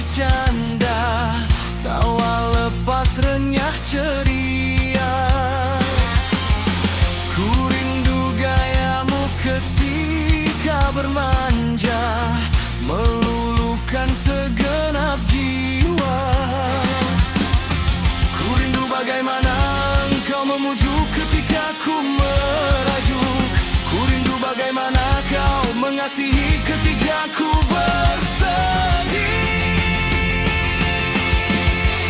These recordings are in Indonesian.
bercanda, tawa lepas renyah ceria. Ku rindu gayamu ketika bermanja, meluluhkan segenap jiwa. Ku rindu bagaimana engkau memujuk ketika ku merajuk. Ku rindu bagaimana kau mengasihi ketika ku bersedih.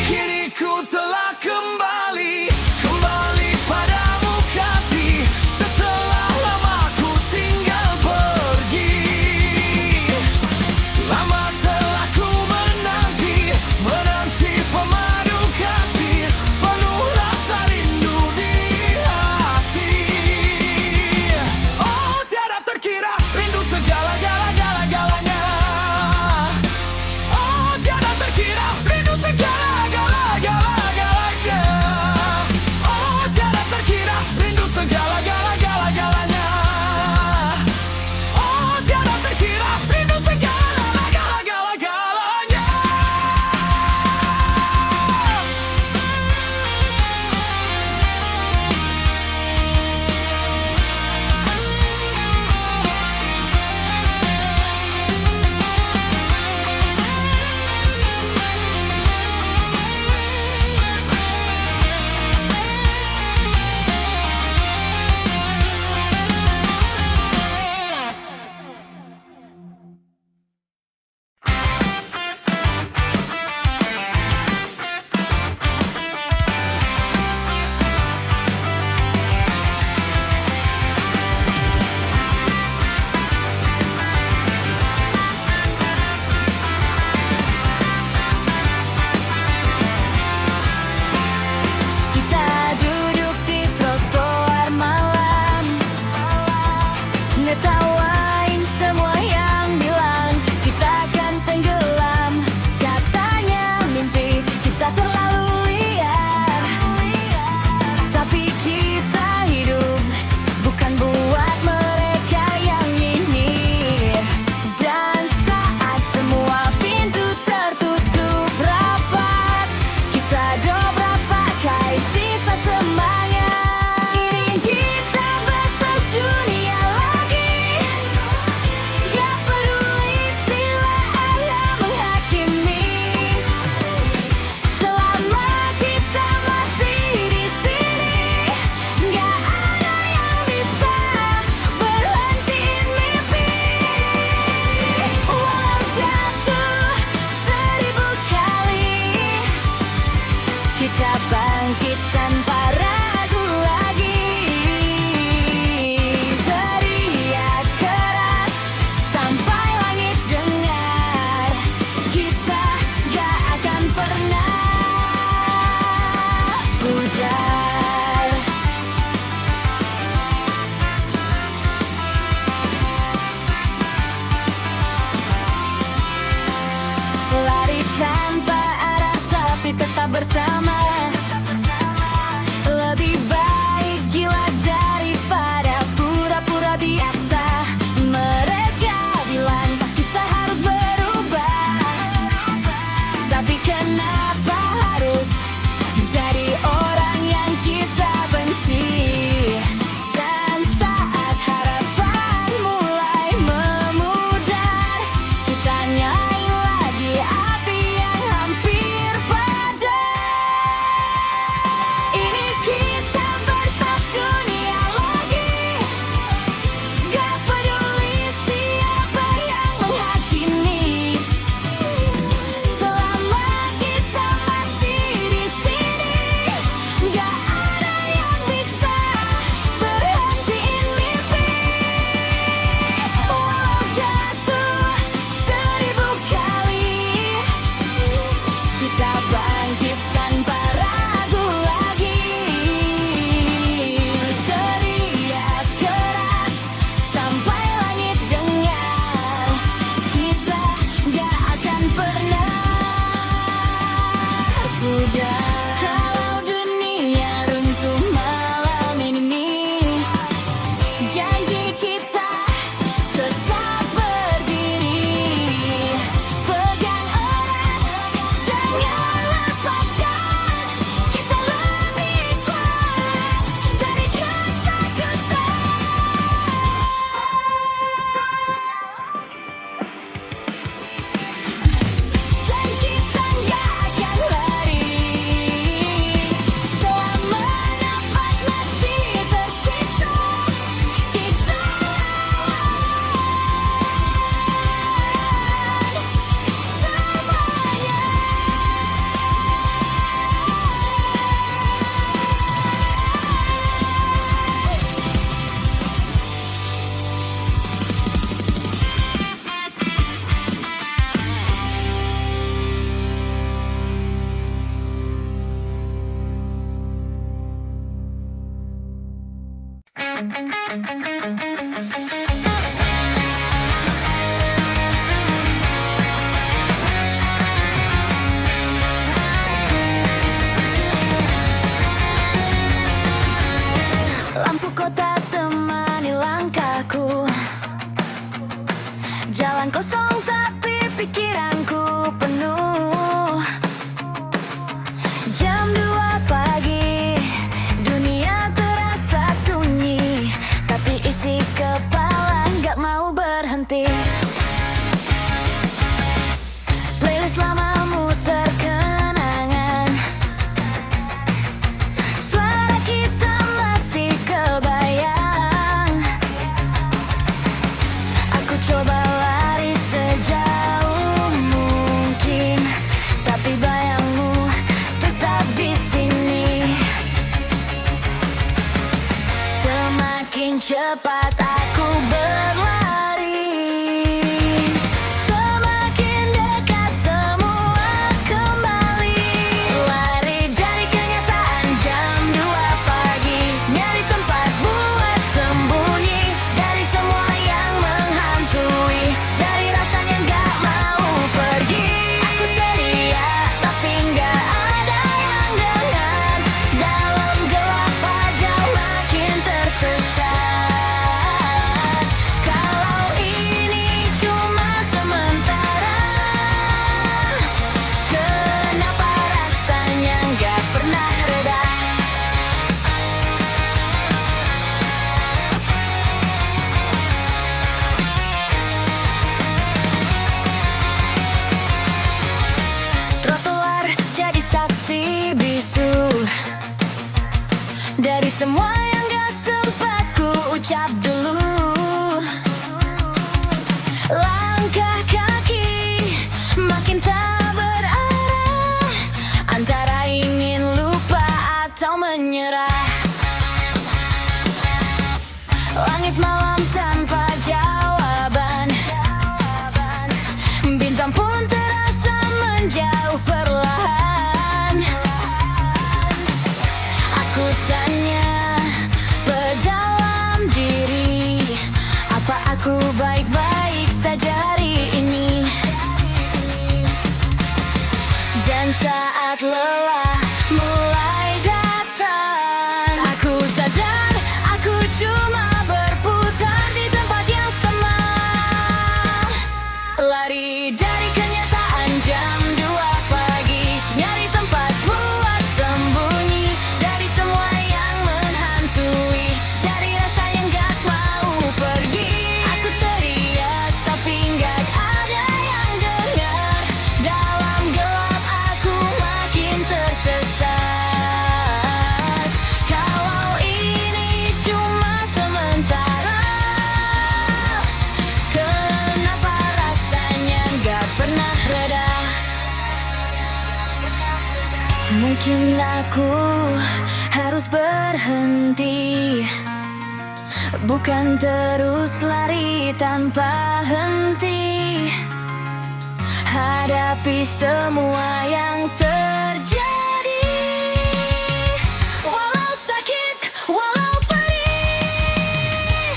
Kini ku telah kembali padamu kasih, setelah lama ku tinggal pergi. Lama telah ku menanti pemadu kasih, penuh rasa rindu di hati. Oh, tiada terkira rindu segala-galanya, Lampu kota temani langkahku, jalan kosong tapi pikiranku penuh. Jam 2 pagi, dunia terasa sunyi, tapi isi kepala nggak mau berhenti. Playlist lama muter kenangan, suara kita masih kebayang. Aku coba lari sejauh mungkin, tapi bayangmu tetap di sini. Semakin cepat aku berlari, semakin dekat semua kembali. Lari dari kenyataan, jam 2 pagi, nyari tempat buat sembunyi dari semua yang menghantui, dari rasanya gak mau pergi. Aku teriak tapi gak ada yang dengar, dalam gelap wajah makin tersesat. Kalau ini cuma sementara, kenapa rasanya gak pernah reda? Trotoar jadi saksi bisu dari semua yang gak sempat ku ucap dulu. Langkah kaki makin tak berarah, antara ingin lupa atau menyerah. Langit malam tanpa jawaban, bintang pun terasa menjauh perlahan. Aku tanya pedalam diri, apa aku baik-baik saja hari ini? Dan saat lelah mulai datang, aku sadar aku cuma berputar di tempat yang sama. Lari dari kenyataan, jam 2 pagi, nyari tempat buat sembunyi dari semua yang menghantui, dari rasa yang gak mau pergi. Aku teriak tapi gak ada yang dengar, dalam gelap aku makin tersesat. Kalau ini cuma sementara, kenapa rasanya gak pernah reda? Mungkin aku harus berhenti, bukan terus lari tanpa henti. Hadapi semua yang terjadi, walau sakit, walau perih.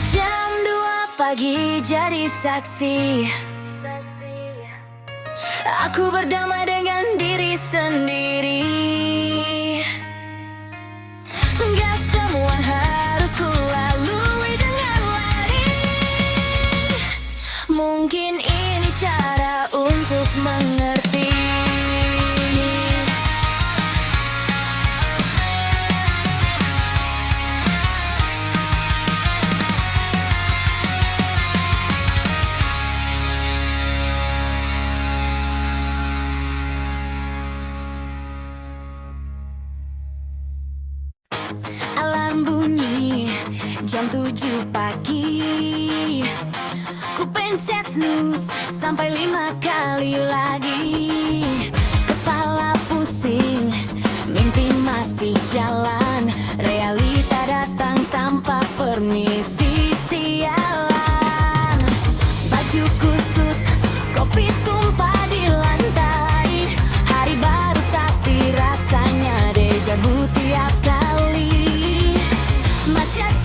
Jam 2 pagi jadi saksi, aku berdamai dengan diri sendiri. Gak semua harus ku lalui dengan lari. Mungkin ini cara untuk mengerti. Alarm bunyi jam 7 pagi, ku pencet snooze sampai 5 kali lagi. Kepala pusing, mimpi masih jalan, realita datang tanpa permisi. Sialan, baju kusut, kopi tumpah di lantai. Hari baru tapi rasanya deja vu tiap kali. Macet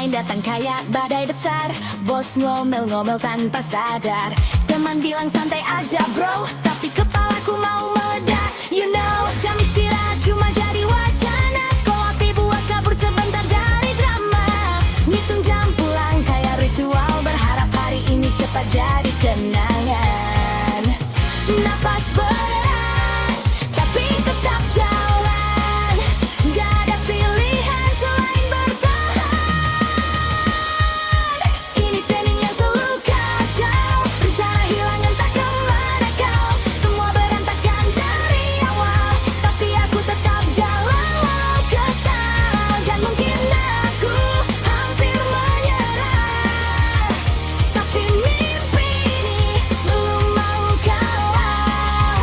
lain datang kayak badai besar. Bos ngomel-ngomel tanpa sadar. Teman bilang santai aja bro, tapi kepalaku mau meledak. You know, jam istirahat cuma jadi wacana. Sekolah pi buat kabur sebentar dari drama. Ngitung jam pulang kayak ritual, berharap hari ini cepat jadi kenangan. Napas berat, tapi tetap jalan. Gak ada pilihan selain bertahan. Ini Senin yang selalu kacau, rencana hilang entah kemana kau. Semua berantakan dari awal, tapi aku tetap jalan walau kesal. Dan mungkin aku hampir menyerah, tapi mimpi ini belum mau kalah.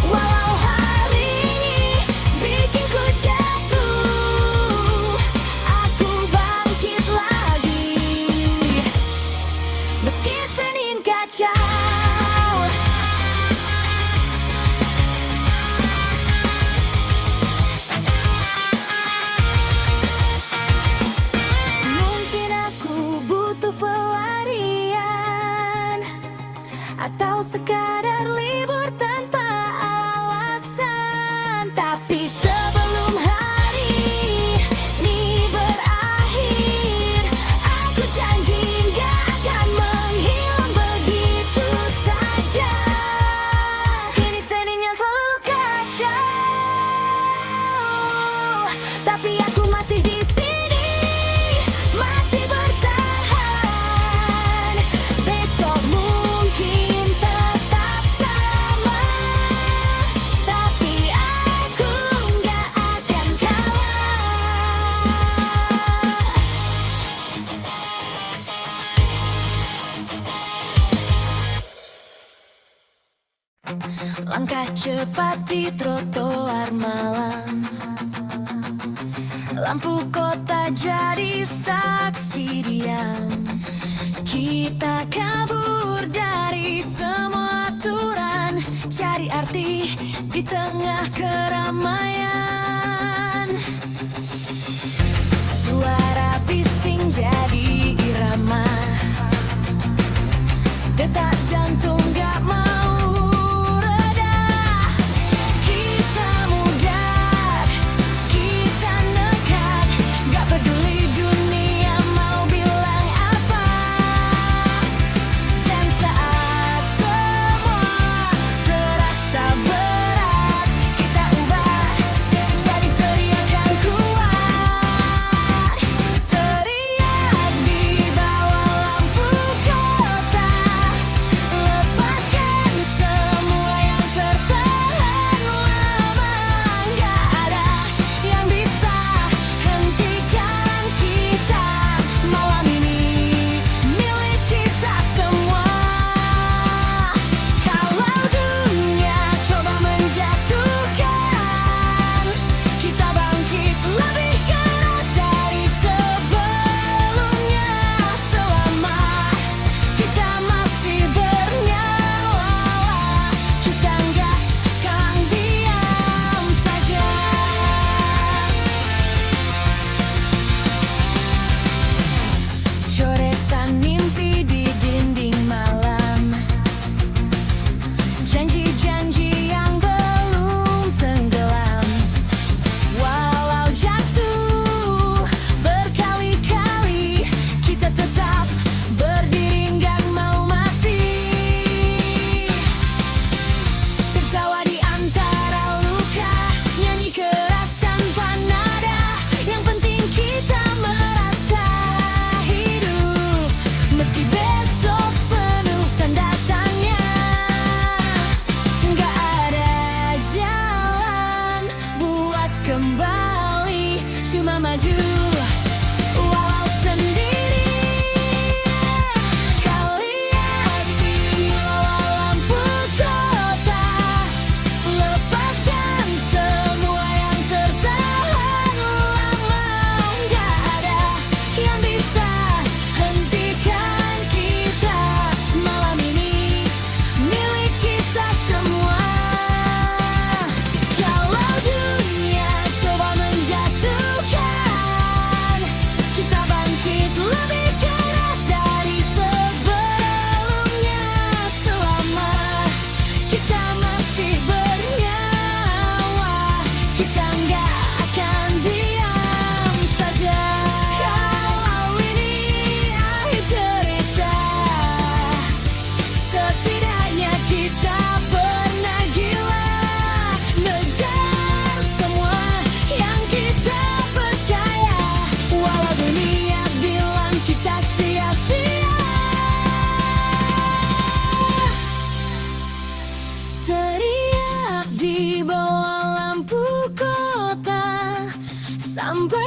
Walau hari ini bikinku jatuh, aku bangkit lagi. Meski Senin kacau. Mungkin aku butuh pelarian, atau sekadar libur tanpa alasan. Tapi sebelum hari ini berakhir, aku janji gak akan menghilang begitu saja. Ini Senin yang selalu kacau, tapi aku masih di sini, masih bertahan. Besok mungkin tetap sama, tapi aku gak akan kalah. Langkah cepat di trotoar malam, lampu kota jadi saksi diam. Kita kabur dari semua aturan, cari arti di tengah keramaian. Suara bising jadi irama, detak jantung gak mau reda. Kita mudar, kita nekat, gak peduli dunia mau bilang apa. Dan saat semua terasa berat, kita ubah jadi teriakan kuat. Teriak di bawah lampu kota,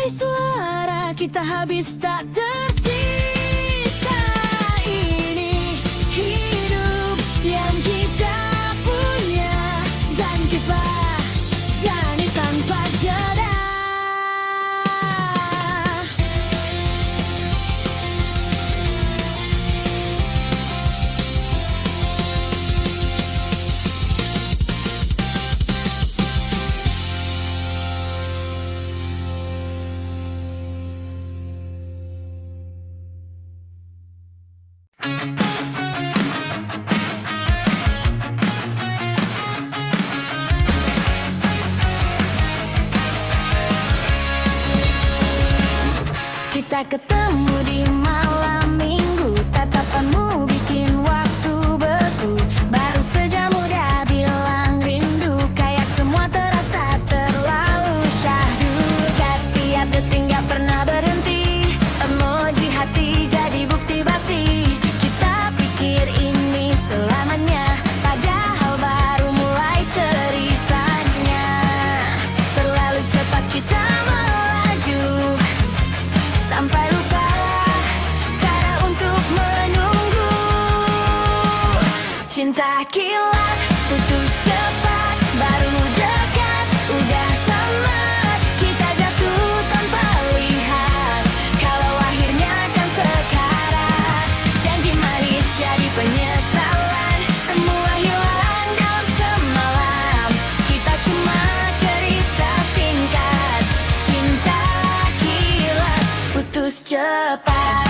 Dari suara kita habis tak tersisa. Ini hidup yang kita punya, dan kita jalani tanpa jeda. Kita ketemu di malam minggu, tatapanmu bikin waktu beku. Baru sejam udah bilang rindu, kayak semua terasa terlalu syahdu. Setiap detik gak pernah berhenti, emoji hati jadi bukti basi. Kita pikir ini selamanya, padahal baru mulai ceritanya. Terlalu cepat kita melaju, sampai lupa cara untuk menunggu. Cinta kilat, putus cepat, baru dekat, udah tamat. Kita jatuh tanpa lihat, kalau akhirnya kan sekarang. Janji manis jadi penyesalan, semua hilang dalam semalam. Kita cuma cerita singkat, cinta kilat, putus cepat.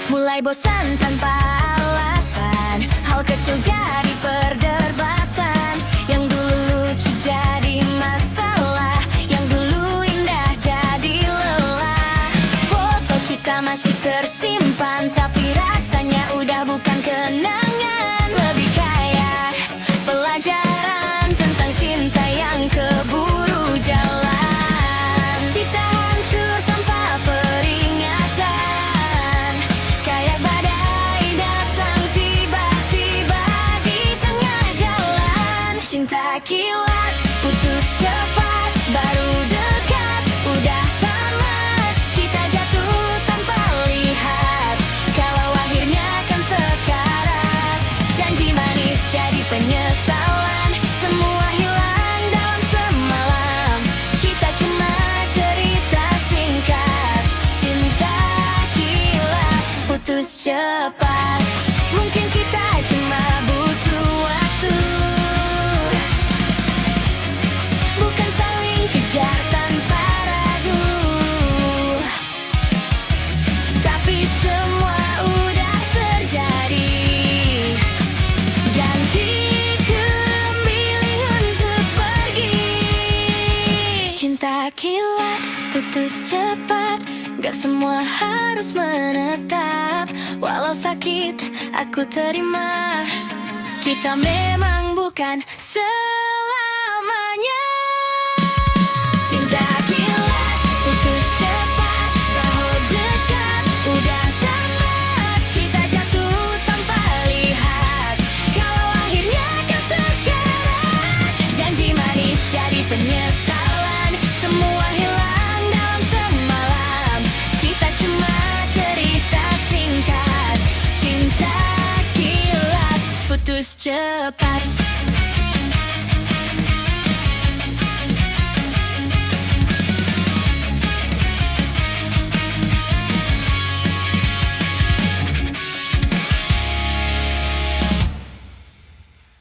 Mulai bosan tanpa alasan, hal kecil jadi perdebatan. Yang dulu lucu jadi masalah, yang dulu indah jadi lelah. Foto kita masih tersimpan, tapi rasanya udah bukan kenangan. Lebih kayak pelajaran tentang cinta yang keburu jalan. Kita hancur tanpa peringatan, kayak badai datang tiba-tiba di tengah jalan. Cinta kilat, putus cepat, baru dekat, udah tamat. Kita jatuh tanpa lihat, kalau akhirnya kan sekarang. Janji manis jadi penyesalan, semua hilang dalam semalam. Kita cuma cerita singkat, cinta kilat, putus cepat. Mungkin kita cuma butuh waktu, bukan saling kejar tanpa ragu. Tapi semua udah terjadi, dan kita memilih untuk pergi. Cinta kilat, putus cepat, gak semua harus menetap. Walau sakit, aku terima. Kita memang bukan selamanya. Cinta kilat, putus cepat, baru dekat, udah tamat. Kita jatuh tanpa lihat, kalau akhirnya kan sekarang. Janji manis jadi penyesalan, semua hilang dalam semalam. Kita cuma cerita singkat, cinta kilat, putus cepat.